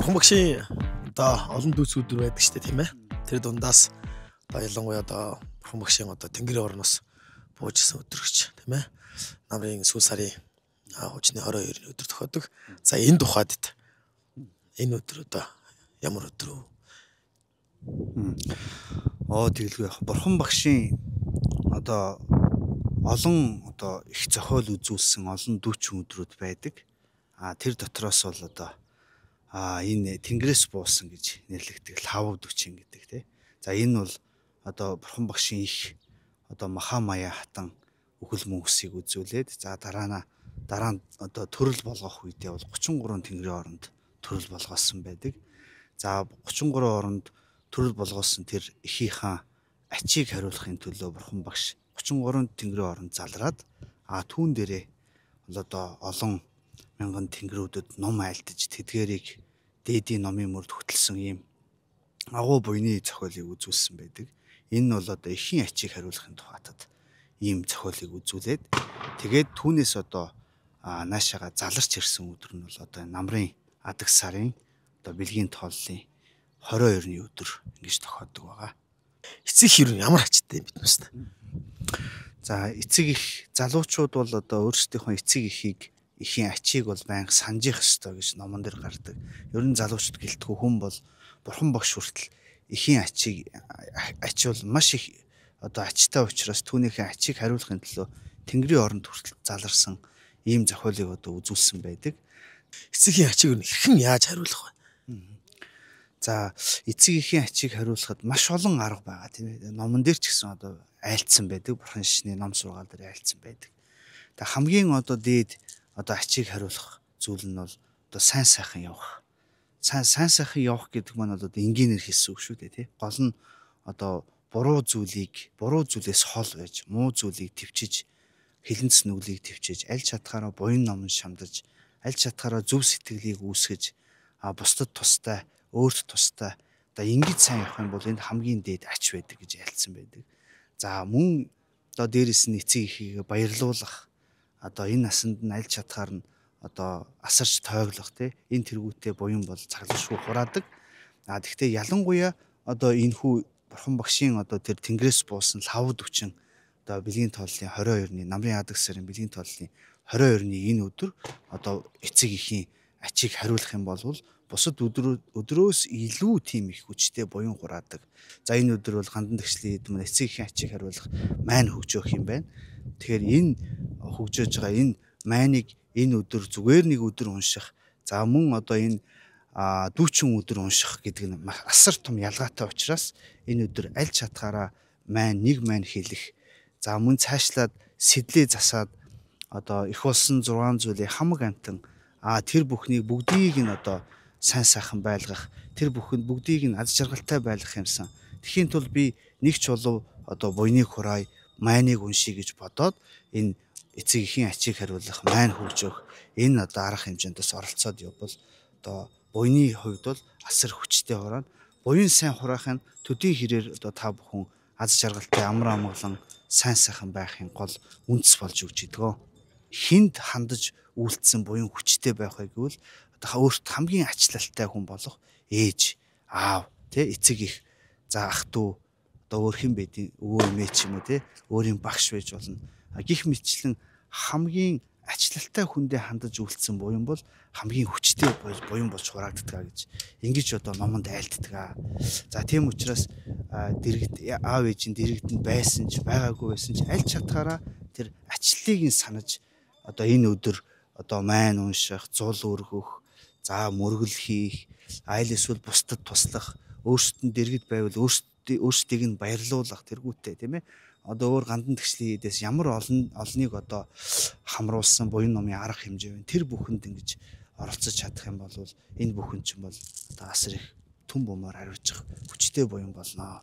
Бурхан багшийн одоо олон дүүс өдөр байдаг шүү дээ тийм ээ. Тэр дундаас одоо ялангуяа одоо Бурхан багшийн одоо Тэнгэрийн орноос буужсан өдөр гэж тийм ээ. Намрын сүүл сарын хуучны 22-ны өдөр тохиодог. За энэ тухайд энэ өдөр одоо ямар өдөр вэ? Тэгэлгүй яг Бурхан багшийн одоо олон одоо их зохиол үзүүлсэн олон дүүчин өдрүүд байдаг. Тэр дотроос бол одоо энэ Тэнгэрээс буусан гэж нэрлэгдэх лав дүүчин гэдэг тий. За энэ бол одоо Бурхан багшийн их одоо Махамая хатан үхэл мөнхсийг үзүүлээд за дараа нь одоо төрөл болгох үедээ бол 33 Тэнгэрийн оронд төрөл болгосон байдаг. За 33 оронд төрөл болгосон тэр эхийнхаа ачийг хариулахын төлөө Бурхан багш 33 Тэнгэрийн оронд залраад түүн дээрээ бол одоо олон мянган тэнгэрүүдэд ном айлтаж тэдгэрийг дээдийн номын мөрд хөтлсөн ийм агуу буйны зохиолыг үзүүлсэн байдаг. Энэ нь бол одоо эхийн ачийг хариулахын тухайтад ийм зохиолыг үзүүлээд тэгээд түүнээс одоо наашаага заларч ирсэн өдөр нь бол одоо намрын адаг сарын одоо бэлгийн тооллын 22-ны өдөр ингэж тохиодог байгаа. Эцэг хэр ямар ачтай юм бэ мэт. За эцэг их залуучууд бол одоо өөрсдийнхөө эцэг эхийг эхийн ачийг бол байнга санджих ёстой гэж номон дээр гардаг. Ер нь залуучууд гэлтгүй хүн бол Бурхан багш хүртэл эхийн ач бол маш их одоо ачтай учраас түүнийхээ ачийг хариулахын төлөө Тэнгэрийн оронд хүртэл заларсан ийм зохиолыг одоо үзүүлсэн байдаг. Эцгийн ачийг хэрхэн яаж хариулах вэ? За эцэг эхийн ачийг хариулахад маш олон арга байгаа тийм ээ. Номон дээр ч гэсэн одоо айлцсан байдаг. Бурхан шишний ном сургаал дээр айлцсан байдаг. Тэг хамгийн одоо дээд одоо ачийг хариулах зүйл нь бол одоо сайн сайхан явах. Сайн сайхан явах гэдэг маань одоо энгийнээр хэлсэн үг шүү дээ тий. Гол нь одоо буруу зүйлээс хол байж, муу зүйлийг төвчиж, хилэнц нүглийг төвчиж, аль чадхаараа буян номон шамдаж, аль чадхаараа зөв сэтгэлийг үүсгэж, бусдад тустай, өөрт тустай одоо ингэж сайн явах юм бол энэ хамгийн дээд ач байдаг гэж айлцсан байдаг. За мөн одоо дээрэс нь эцэг эхийг баярлуулах одоо энэ насанд нь аль чадхаар нь одоо асарч тойглох тий энэ тэргүүтээ буян бол цаглашгүй хураадаг. Гэхдээ ялангуяа одоо энэ хүү Бурхан багшийн одоо тэр Тэнгэрээс буусан лав дүүчин одоо бэлгийн тооллын 22-ны намрын адаг сарын бэлгийн тооллын 22-ны энэ өдөр одоо эцэг эхийн ачийг хариулах юм бол бусад өдрөөс илүү тийм их хүчтэй буян хураадаг. За энэ өдөр бол гандан тэгшлийн эдмэн эцэг эхийн ачийг хариулах маань хөгжөөх юм байна. Тэгэхээр энэ хөгжөөж байгаа энэ майныг энэ өдөр зүгээр нэг өдөр унших. За мөн одоо энэ дүүчин өдөр унших гэдэг нь асар том ялгаатай учраас энэ өдөр аль чадхаараа нэг майн хэлэх. За мөн цаашлаад сэдлээ засаад одоо их болсон 6 зүйлийн хамаг амтан тэр бүхнийг бүгдийг нь одоо сайн сайхан байлгах, тэр бүгдийг нь аз жаргалтай байлгах юмсан. Тэхийн тулд би нэг ч болов одоо буйныг хураая, майныг уншия гэж бодоод энэ эцэг эхийн ачийг хариулах, майн хөгжөөх энэ одоо арга хэмжээндээс оролцоод явбал одоо буйны хувьд бол асар хүчтэй хураана. Буян сайн хураахын төдий хэрээр одоо та бүхэн аз жаргалтай амар амгалан сайн сайхан байхын гол үндэс болж өгч идэгөө. Хинд хандаж үйлдсэн буян хүчтэй байх вэ гэвэл одоо өөрт хамгийн ачлалтай хүн болох ээж, аав, тэ эцэг их, за ах トゥ одоо өөр хэн байдیں۔ Өвөө эмээ ч юм уу тэ өөрийн багш байж болно. Гэх мэтчлэн хамгийн ачлалтай хүндээ хандаж үйлдсэн буян бол хамгийн хүчтэй буян болж хураагддаг гэж ингэж одоо номонд айлтдаг. За тийм учраас дэрэгд аав ээжийн дэрэгдэнд байсан ч байгаагүй байсан ч аль чадхаараа тэр ачлалыг нь санаж одоо энэ өдөр одоо майн унших, зул өргөх, за мөргөл хийх, айл эсвэл бусдад туслах, өөрсдөнд дэргэд байвал өөрсдийг нь баярлуулах тэргүүтээ тийм ээ. Одоо өөр гандан тэгшлийн хийдээс ямар олныг одоо хамруулсан буян номын арга хэмжээ вэ? Тэр бүхэнд ингэж оролцож чадах юм бол энэ бүхэн ч юм бол одоо асар их түн бумаар хариуцах хүчтэй буян болно.